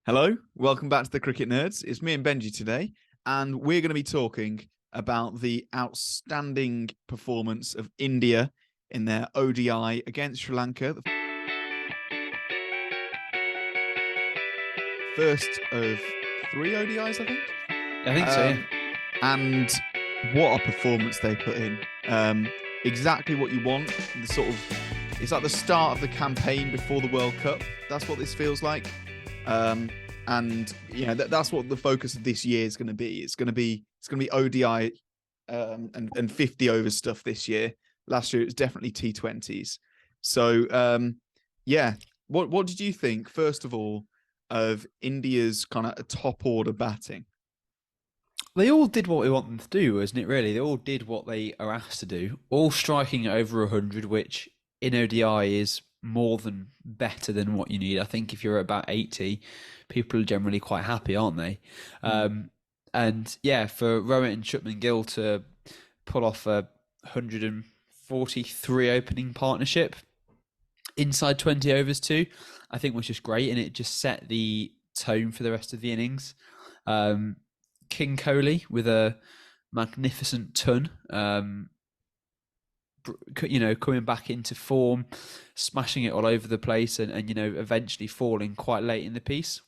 Hello, welcome back to the Cricket Nerds. It's me and Benji today, and we're going to be talking about the outstanding performance of India in their ODI against Sri Lanka. First of 3 ODIs, I think. I think so, yeah. And what a performance they put in. Exactly what you want. It's like the start of the campaign before the World Cup. That's what this feels like. And you know that's what the focus of this year is going to be. It's going to be ODI and 50 over stuff this year. Last year it was definitely T20s. So yeah, what did you think first of all of India's kind of top order batting? They all did what we want them to do, isn't it, really? They all did what they are asked to do, all striking over 100, which in ODI is more than better than what you need. I think if you're at about 80, people are generally quite happy, aren't they? And yeah, for Rohit and Shubman Gill to pull off a 143 opening partnership inside 20 overs too, I think was just great, and it just set the tone for the rest of the innings. King KOHLI with a magnificent ton, coming back into form, smashing it all over the place, and eventually falling quite late in the piece.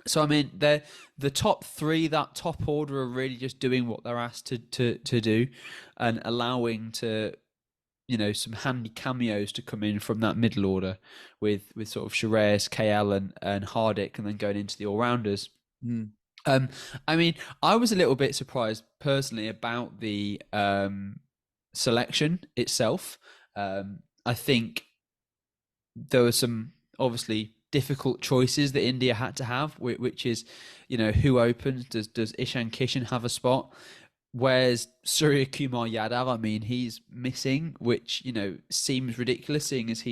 So I mean, the top three, that top order, are really just doing what they're asked to do, and allowing some handy cameos to come in from that middle order with sort of Shreyas, KL, and Hardik, and then going into the all rounders. I mean, I was a little bit surprised personally about the selection itself. I think there were some obviously difficult choices that India had to have, which is, who opens? Does Ishan Kishan have a spot? Where's Surya Kumar Yadav? I mean, he's missing, which seems ridiculous, seeing as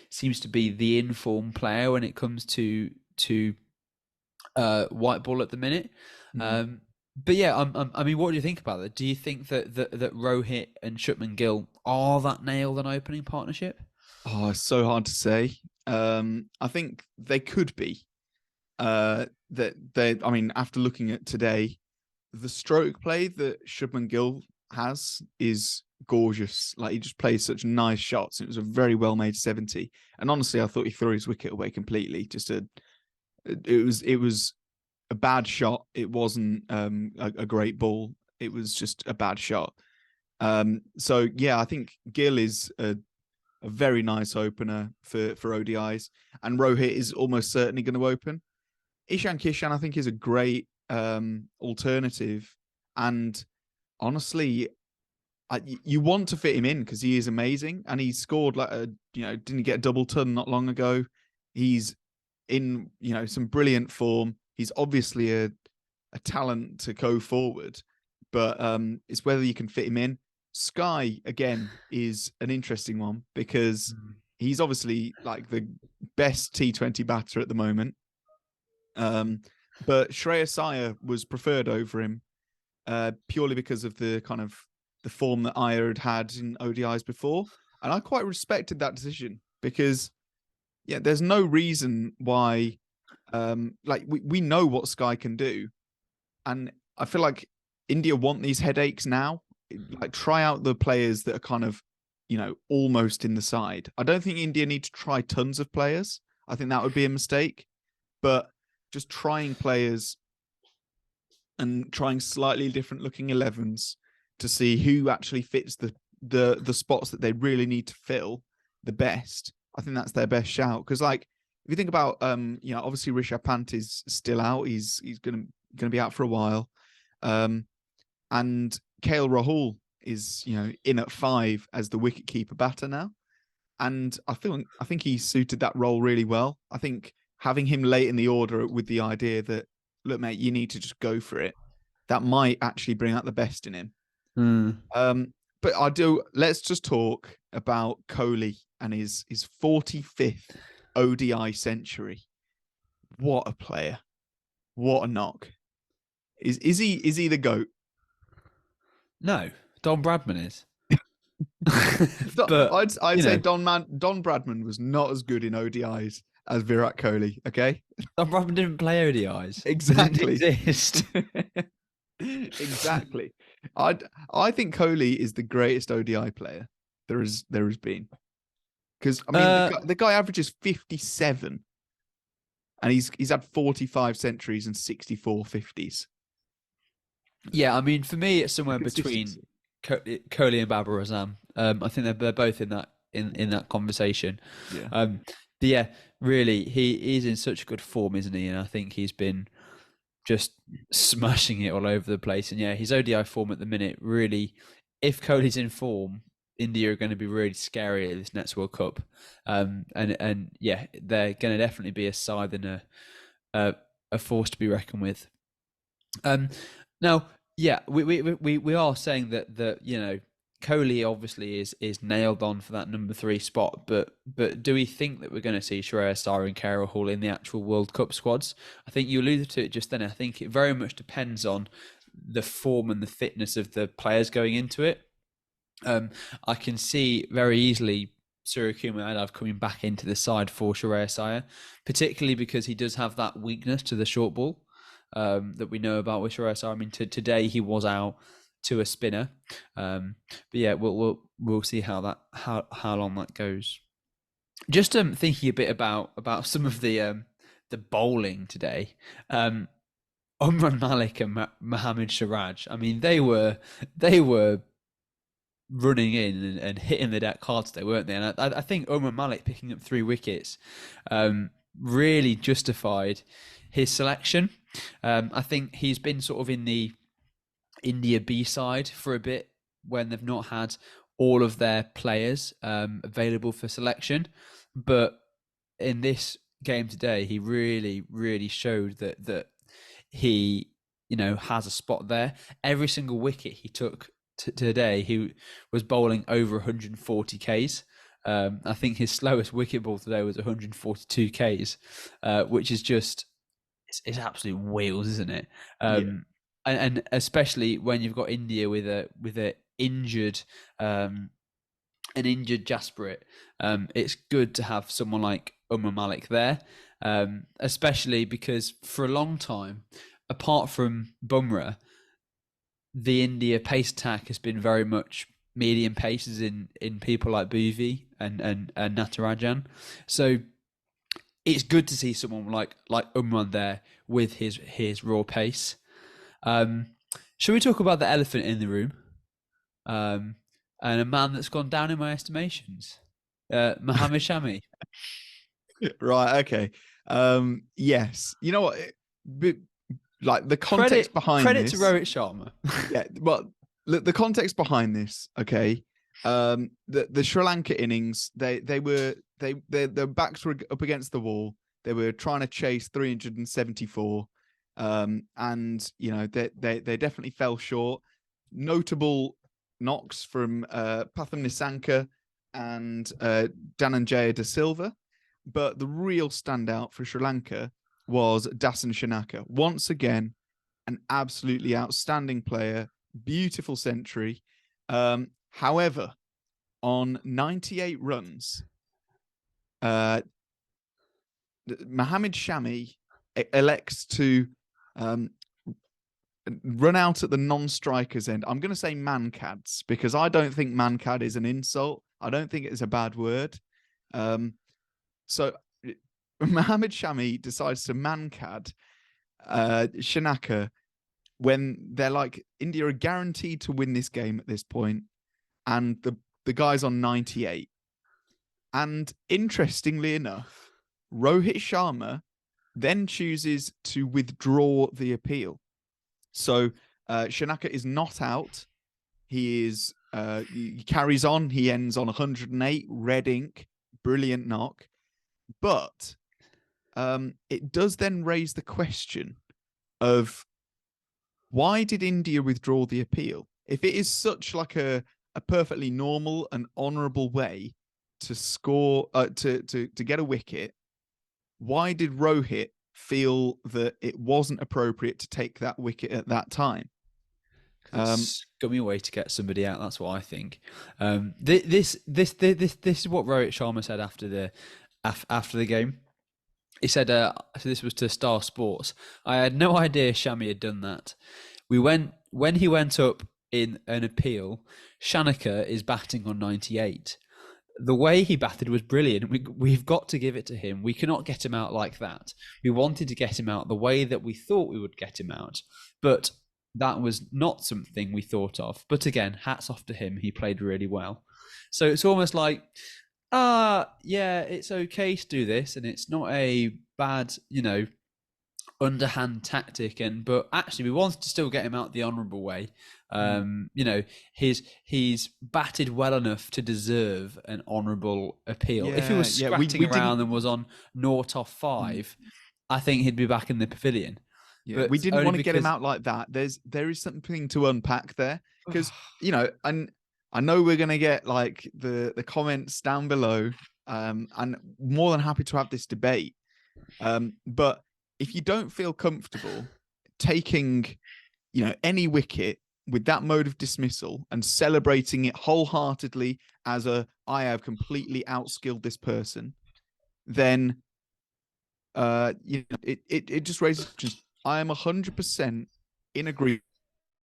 seems to be the inform player when it comes to white ball at the minute. But yeah, I mean, what do you think about that? Do you think that Rohit and Shubman Gill are that nailed an opening partnership? Oh, it's so hard to say. I think they could be. I mean, after looking at today, the stroke play that Shubman Gill has is gorgeous. Like, he just plays such nice shots. It was a very well made 70. And honestly, I thought he threw his wicket away completely. It was a bad shot. It wasn't a great ball. It was just a bad shot. So yeah, I think Gill is a very nice opener for ODIs, and Rohit is almost certainly going to open. Ishan Kishan, I think, is a great alternative, and honestly, you want to fit him in because he is amazing, and he scored didn't get a double ton not long ago. He's in some brilliant form. He's obviously a talent to go forward, but it's whether you can fit him in. Sky again is an interesting one because he's obviously like the best T20 batter at the moment. But Shreyas Iyer was preferred over him purely because of the kind of the form that Iyer had in ODIs before, and I quite respected that decision because there's no reason why. We know what Sky can do, and I feel like India want these headaches now. Like, try out the players that are kind of, almost in the side. I don't think India need to try tons of players. I think that would be a mistake. But just trying players and trying slightly different looking 11s to see who actually fits the spots that they really need to fill the best. I think that's their best shout. Because if you think about obviously Rishabh Pant is still out. He's gonna be out for a while. And KL Rahul is, in at 5 as the wicketkeeper batter now. And I think he suited that role really well. I think having him late in the order with the idea that, look, mate, you need to just go for it, that might actually bring out the best in him. But let's just talk about KOHLI and his 45th ODI century. What a player. What a knock. Is he the GOAT? No, Don Bradman is. But I'd say Don Bradman was not as good in ODIs as Virat Kohli. Okay, Tom Robin didn't play ODIs. They didn't exactly. exist. Exactly. I think Kohli is the greatest ODI player there has been. Because I mean, the guy averages 57, and he's had 45 centuries and 64 50s. Yeah, I mean, for me, it's somewhere between Consistency. Kohli and Babar Azam. I think they're both in that conversation. Yeah. But yeah, really, he is in such good form, isn't he? And I think he's been just smashing it all over the place. And yeah, his ODI form at the minute, really, if Kohli's in form, India are going to be really scary at this next World Cup. And yeah, they're going to definitely be a side and a force to be reckoned with. Now, yeah, we are saying that Kohli obviously is nailed on for that number 3 spot, but do we think that we're going to see Shreyas Iyer and KOHLI in the actual World Cup squads? I think you alluded to it just then. I think it very much depends on the form and the fitness of the players going into it. I can see very easily Suryakumar Yadav coming back into the side for Shreyas Iyer, particularly because he does have that weakness to the short ball that we know about with Shreyas Iyer. I mean, today he was out to a spinner, but yeah, we'll see how long that goes. Just thinking a bit about some of the bowling today. Umran Malik and Mohammad Siraj. I mean, they were running in and hitting the deck hard today, weren't they? And I think Umran Malik picking up 3 wickets really justified his selection. I think he's been sort of in the India B side for a bit when they've not had all of their players available for selection. But in this game today, he really, really showed that he, has a spot there. Every single wicket he took today, he was bowling over 140 Ks. I think his slowest wicket ball today was 142 Ks, which is just it's absolute wheels, isn't it? And especially when you've got India with an injured Jasprit, it's good to have someone like Umar Malik there, especially because for a long time, apart from Bumrah, the India pace attack has been very much medium paces in people like Bhuvi and Natarajan. So it's good to see someone like Umran there with his raw pace. Shall we talk about the elephant in the room? And a man that's gone down in my estimations, Mohammad Shami. Right. Okay. Yes. You know what? Like the context behind credit this. to Rohit Sharma. Yeah. Well, look, the context behind this. Okay. The Sri Lanka innings. Their backs were up against the wall. They were trying to chase 374. And they definitely fell short. Notable knocks from Patham Nissanka and Dhananjaya De Silva, but the real standout for Sri Lanka was Dasan Shanaka. Once again, an absolutely outstanding player, beautiful century. However, on 98 runs, Mohammad Shami elects to run out at the non-strikers end. I'm going to say mancads because I don't think mancad is an insult. I don't think it's a bad word. So Mohammad Shami decides to mancad Shanaka when they're like, India are guaranteed to win this game at this point, and the guy's on 98. And interestingly enough, Rohit Sharma then chooses to withdraw the appeal. So Shanaka is not out. He carries on. He ends on 108, red ink, brilliant knock. But it does then raise the question of why did India withdraw the appeal? If it is such like a perfectly normal and honourable way to score, to get a wicket, why did Rohit feel that it wasn't appropriate to take that wicket at that time? Scummy way to get somebody out. That's what I think. This is what Rohit Sharma said after the game. He said, so this was to Star Sports. I had no idea Shami had done that. When he went up in an appeal, Shanaka is batting on 98. The way he batted was brilliant. We've got to give it to him. We cannot get him out like that. We wanted to get him out the way that we thought we would get him out, but that was not something we thought of. But again, hats off to him. He played really well. So it's almost like, yeah, it's okay to do this, and it's not a bad, underhand tactic. But actually, we wanted to still get him out the honourable way. He's batted well enough to deserve an honourable appeal. If he was scratching around and was on 0 off 5, I think he'd be back in the pavilion. Yeah, but we didn't want to get him out like that. There is something to unpack there, because and I know we're gonna get like the comments down below, and more than happy to have this debate. But if you don't feel comfortable taking, any wicket with that mode of dismissal and celebrating it wholeheartedly as I have completely outskilled this person, then it just raises questions. I am 100% in agreement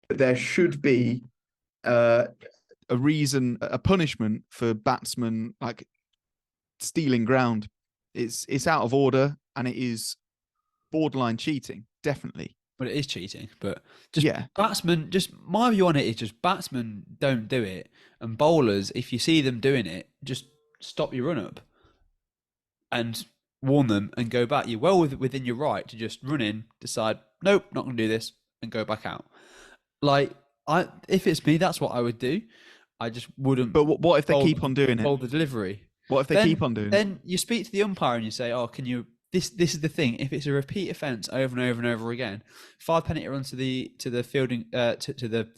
that there should be a punishment for batsmen like stealing ground. It's out of order, and it is borderline cheating, definitely. But it is cheating. But batsmen, my view on it is just batsmen don't do it, and bowlers, if you see them doing it, just stop your run up and warn them and go back. You're well within your right to just run in, decide, nope, not going to do this, and go back out. Like, if it's me, that's what I would do. I just wouldn't. But what if they keep on doing it? Hold the delivery. What if they keep on doing it? Then you speak to the umpire and you say, "Oh, can you?" This is the thing. If it's a repeat offence over and over and over again, 5 penalty runs to the fielding to the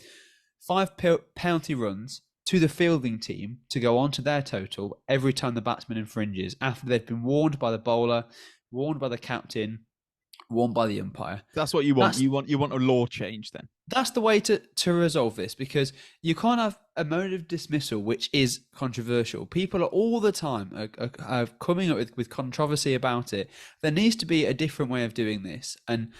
5 penalty runs to the fielding team to go on to their total every time the batsman infringes, after they've been warned by the bowler, warned by the captain, warned by the umpire. That's what you want. You want a law change then. That's the way to resolve this, because you can't have a mode of dismissal which is controversial. People are all the time are coming up with controversy about it. There needs to be a different way of doing this, and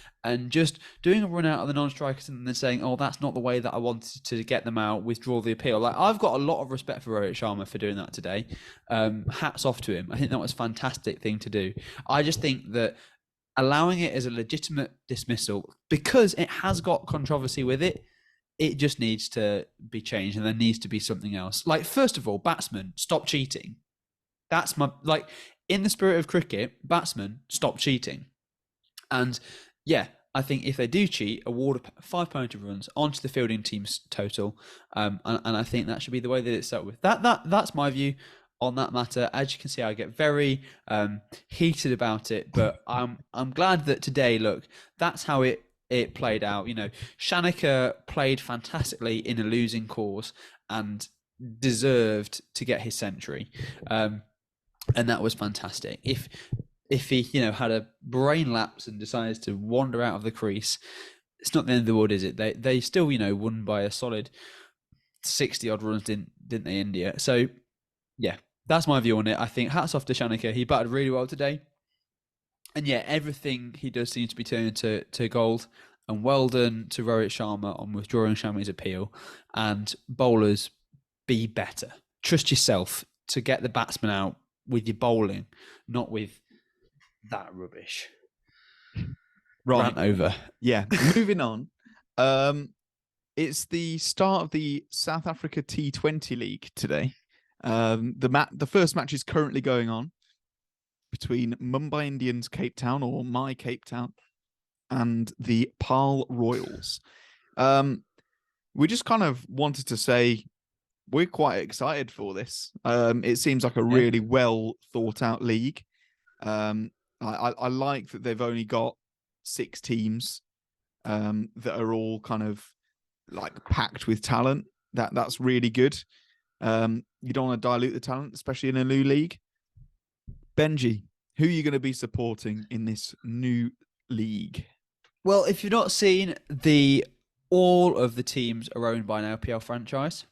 just doing a run out of the non-strikers and then saying, "Oh, that's not the way that I wanted to get them out. Withdraw the appeal." Like, I've got a lot of respect for Rohit Sharma for doing that today. Hats off to him. I think that was a fantastic thing to do. I just think that allowing it as a legitimate dismissal, because it has got controversy with it, it just needs to be changed, and there needs to be something else. Like, first of all, batsmen, stop cheating. That's in the spirit of cricket, batsmen, stop cheating. And yeah, I think if they do cheat, award 5 penalty runs onto the fielding team's total. And I think that should be the way that it's dealt with. That's my view on that matter. As you can see, I get very heated about it, but I'm glad that today, look, that's how it played out. Shanaka played fantastically in a losing cause and deserved to get his century, and that was fantastic. If he had a brain lapse and decides to wander out of the crease, it's not the end of the world, is it? They still won by a solid 60 odd runs, didn't they, India? So yeah, that's my view on it. I think hats off to Shanaka. He batted really well today. And yeah, everything he does seems to be turned to gold. And well done to Rohit Sharma on withdrawing Shami's appeal. And bowlers, be better. Trust yourself to get the batsman out with your bowling, not with that rubbish. Right. Rant over. Yeah. Moving on. It's the start of the South Africa T20 League today. The first match is currently going on between Mumbai Indians Cape Town, or my Cape Town, and the Pal Royals. We just kind of wanted to say we're quite excited for this. It seems like a really well thought out league. I like that they've only got 6 teams that are all kind of like packed with talent. That's really good. You don't want to dilute the talent, especially in a new league. Benji, who are you going to be supporting in this new league? Well, if you've not seen, all of the teams are owned by an LPL franchise.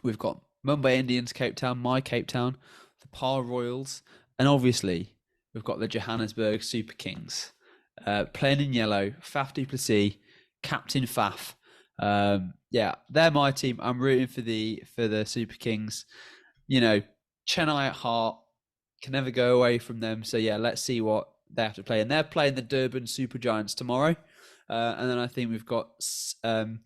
We've got Mumbai Indians Cape Town, my Cape Town, the Par Royals, and obviously we've got the Johannesburg Super Kings. Playing in yellow, Faf du Plessis, Captain Faf. Yeah, they're my team. I'm rooting for the Super Kings. You know, Chennai at heart, can never go away from them. So yeah, let's see what they have to play. And they're playing the Durban Super Giants tomorrow. And then I think we've got Sunrisers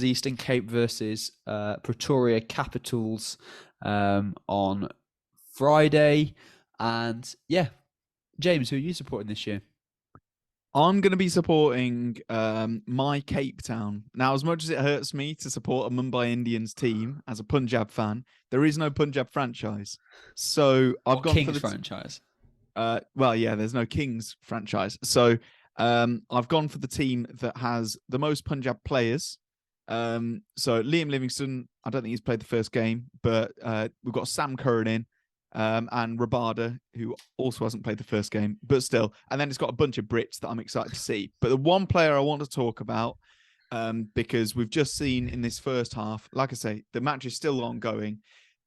Eastern Cape versus Pretoria Capitals on Friday. And yeah, James, who are you supporting this year? I'm going to be supporting my Cape Town. Now, as much as it hurts me to support a Mumbai Indians team as a Punjab fan, there is no Punjab franchise. So I've gone Kings for the franchise. Well, yeah, there's no Kings franchise. So I've gone for the team that has the most Punjab players. So Liam Livingston, I don't think he's played the first game, but we've got Sam Curran in. And Rabada, who also hasn't played the first game, but still. And then it's got a bunch of Brits that I'm excited to see. But the one player I want to talk about, because we've just seen in this first half, like I say, the match is still ongoing,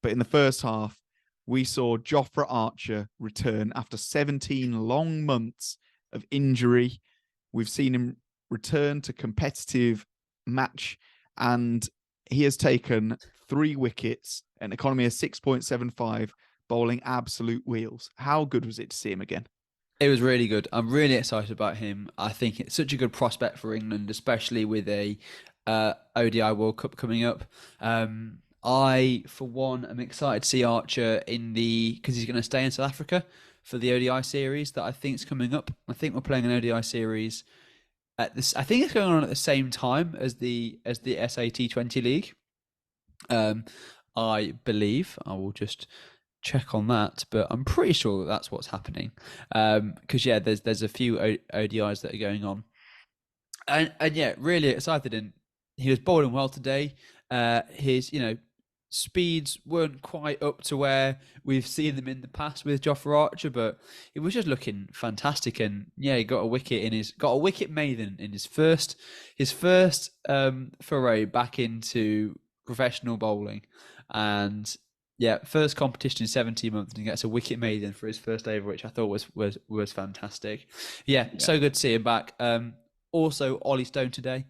but in the first half, we saw Jofra Archer return after 17 long months of injury. We've seen him return to competitive match, and he has taken 3 wickets, an economy of 6.75, bowling absolute wheels. How good was it to see him again? It was really good. I'm really excited about him. I think it's such a good prospect for England, especially with a ODI World Cup coming up. I, for one, am excited to see Archer because he's going to stay in South Africa for the ODI series that I think is coming up. I think we're playing an ODI series at this. I think it's going on at the same time as the SAT20 League. I believe. I will just check on that, but I'm pretty sure that's what's happening. Because yeah, there's a few ODIs that are going on, and yeah, really excited. And he was bowling well today. His speeds weren't quite up to where we've seen them in the past with Jofra Archer, but it was just looking fantastic. And yeah, he got a wicket maiden in his first foray back into professional bowling, and yeah, first competition in 17 months, and he gets a wicket maiden for his first over, which I thought was fantastic. Yeah, so good to see him back. Also, Ollie Stone today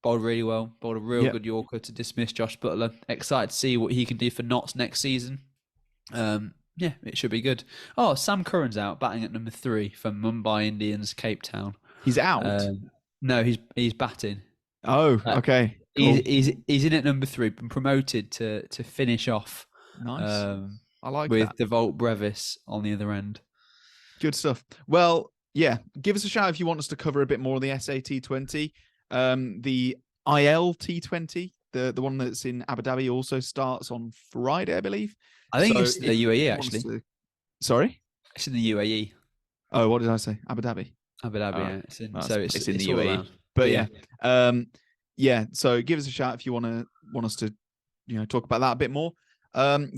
bowled really well, bowled a real good Yorker to dismiss Josh Butler. Excited to see what he can do for Notts next season. Yeah, it should be good. Oh, Sam Curran's out, batting at number 3 for Mumbai Indians, Cape Town. He's out? No, he's batting. Oh, okay. Cool. He's in at number 3, been promoted to finish off. Nice. I like with that. the Volt Brevis on the other end. Good stuff. Well, yeah, give us a shout if you want us to cover a bit more of the SAT20. The IL T20, the one that's in Abu Dhabi, also starts on Friday, I believe. I think it's the UAE actually. Sorry, it's in the UAE. Oh, what did I say? Abu Dhabi. Abu Dhabi. Yeah. It's in the UAE. Around. But yeah. So give us a shout if you want us to, talk about that a bit more.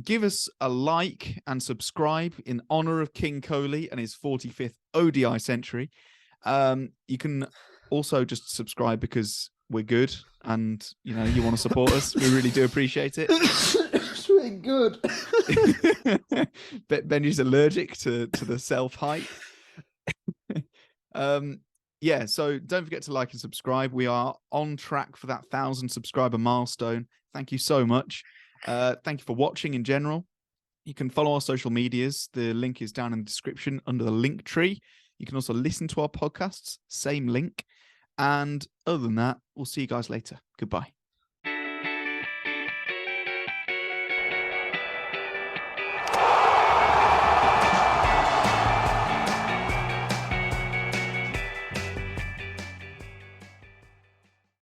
Give us a like and subscribe in honor of King Kohli and his 45th ODI century. You can also just subscribe because we're good and you want to support us. We really do appreciate it. It's really good. Benji's allergic to the self-hype. Yeah, so don't forget to like and subscribe. We are on track for that 1,000 subscriber milestone. Thank you so much. Thank you for watching in general. You can follow our social medias. The link is down in the description under the link tree. You can also listen to our podcasts, same link. And other than that, we'll see you guys later. Goodbye.